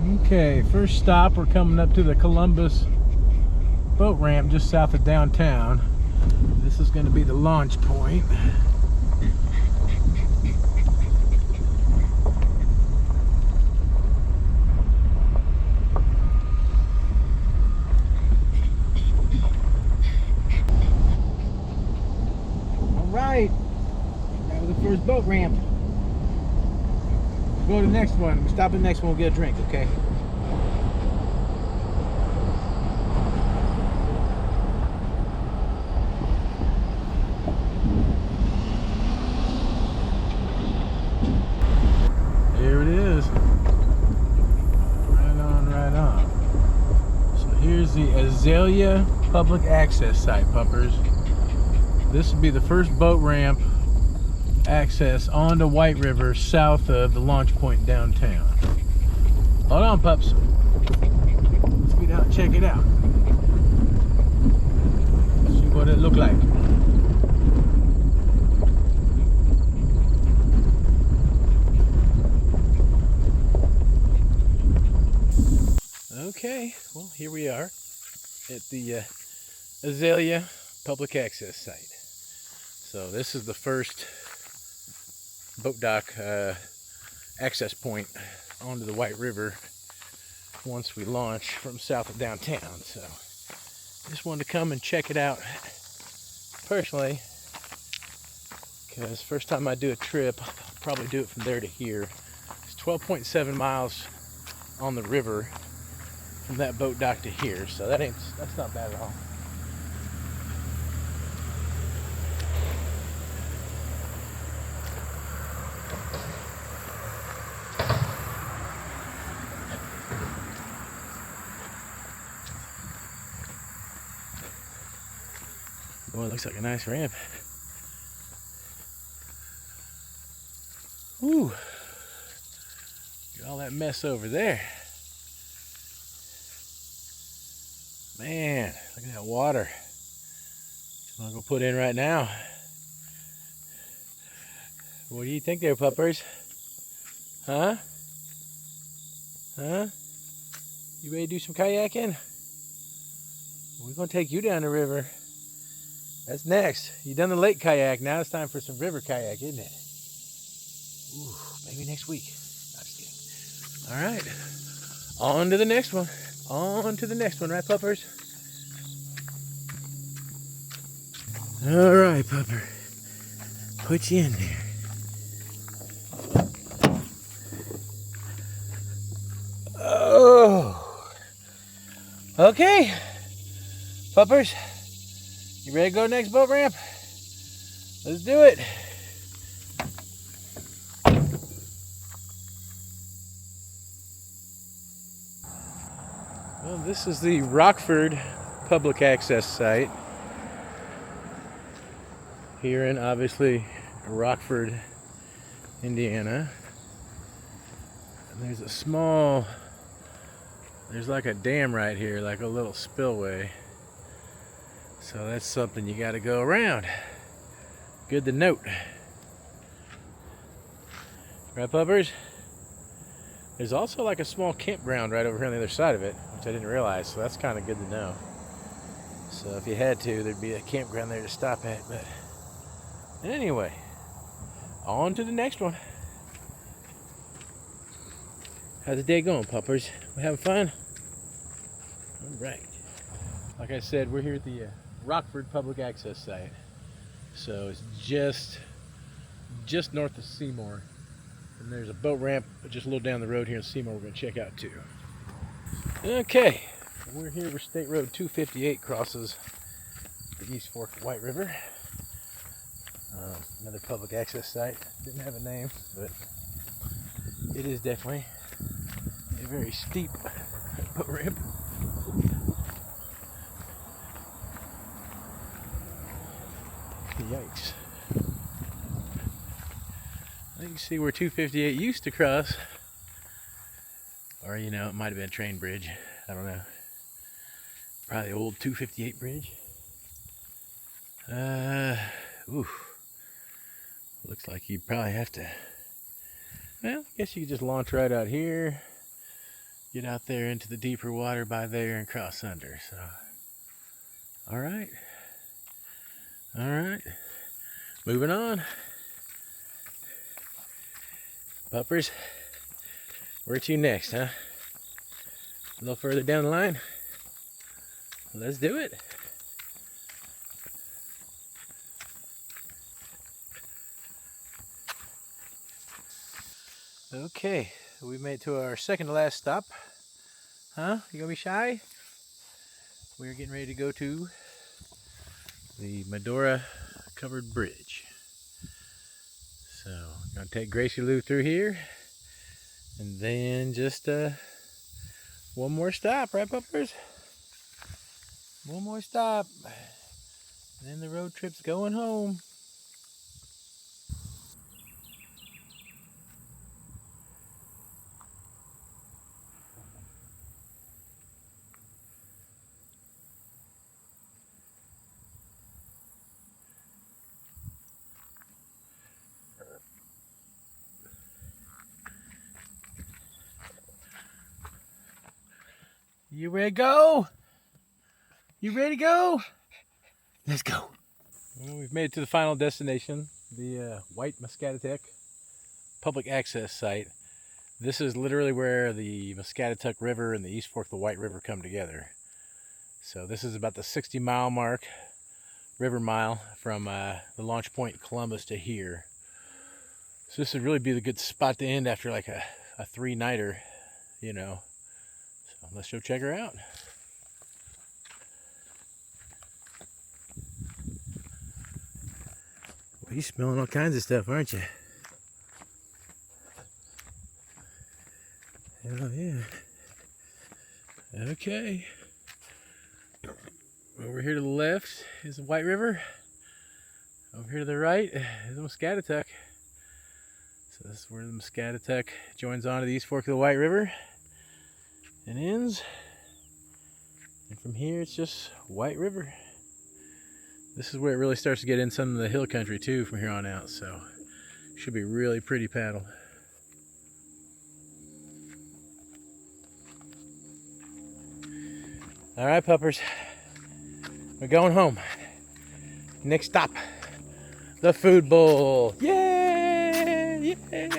Okay, first stop, we're coming up to the Columbus boat ramp just south of downtown. This is going to be the launch point. Alright, that was the first boat ramp. Go to the next one. We'll stop at the next one, we'll get a drink, okay? There it is. Right on, right on. So here's the Azalea Public Access Site, puppers. This will be the first boat ramp access onto White River south of the launch point downtown. Hold on, pups. Let's get out and check it out. See what it look like. Okay, well, here we are at the Azalea Public Access Site. So this is the first boat dock access point onto the White River once we launch from south of downtown. So just wanted to come and check it out personally, because first time I do a trip, I'll probably do it from there to here. It's 12.7 miles on the river from that boat dock to here, so that's not bad at all. Boy, it looks like a nice ramp. Whew. Get all that mess over there. Man, look at that water. I'm gonna go put in right now. What do you think there, puppers? Huh? Huh? You ready to do some kayaking? We're gonna take you down the river. That's next. You done the lake kayak, now it's time for some river kayak, isn't it? Ooh, maybe next week. No, just kidding. All right, on to the next one. On to the next one, right, puppers? All right, pupper. Put you in there. Oh. Okay, puppers. You ready to go next boat ramp? Let's do it. Well, this is the Rockford Public Access Site here in, obviously, Rockford, Indiana. And there's like a dam right here, like a little spillway. So that's something you got to go around. Good to note. Right, puppers? There's also like a small campground right over here on the other side of it, which I didn't realize, so that's kind of good to know. So if you had to, there'd be a campground there to stop at. But anyway, on to the next one. How's the day going, puppers? We having fun? All right. Like I said, we're here at the Rockford Public Access Site. So it's just north of Seymour. And there's a boat ramp just a little down the road here in Seymour we're going to check out too. Okay, we're here where State Road 258 crosses the East Fork of White River. Another public access site. Didn't have a name, but it is definitely a very steep boat ramp. Yikes. You can see where 258 used to cross. Or, you know, it might have been a train bridge. I don't know. Probably the old 258 bridge. Looks like you probably have to, well, I guess you could just launch right out here, get out there into the deeper water by there and cross under. So, all right, moving on. Puppers, where to next, huh? A little further down the line. Let's do it. Okay, we made it to our second to last stop. Huh? You gonna be shy? We're getting ready to go to the Medora covered bridge. So, gonna take Gracie Lou through here, and then just one more stop, right, puppers? One more stop. Then the road trip's going home. You ready to go? You ready to go? Let's go. Well, we've made it to the final destination, the White Muscatatuck public access site. This is literally where the Muscatatuck River and the East Fork of the White River come together. So this is about the 60-mile mark, river mile, from the launch point Columbus to here. So this would really be the good spot to end after like a 3-nighter, you know. So let's go check her out. Well, you're smelling all kinds of stuff, aren't you? Hell yeah. Okay. Over here to the left is the White River. Over here to the right is the Muscatatuck. So this is where the Muscatatuck joins on to the East Fork of the White River and ends. And from here it's just White River. This is where it really starts to get in some of the hill country too from here on out. So should be really pretty paddle. All right, puppers, we're going home. Next stop, the food bowl. Yay! Yay!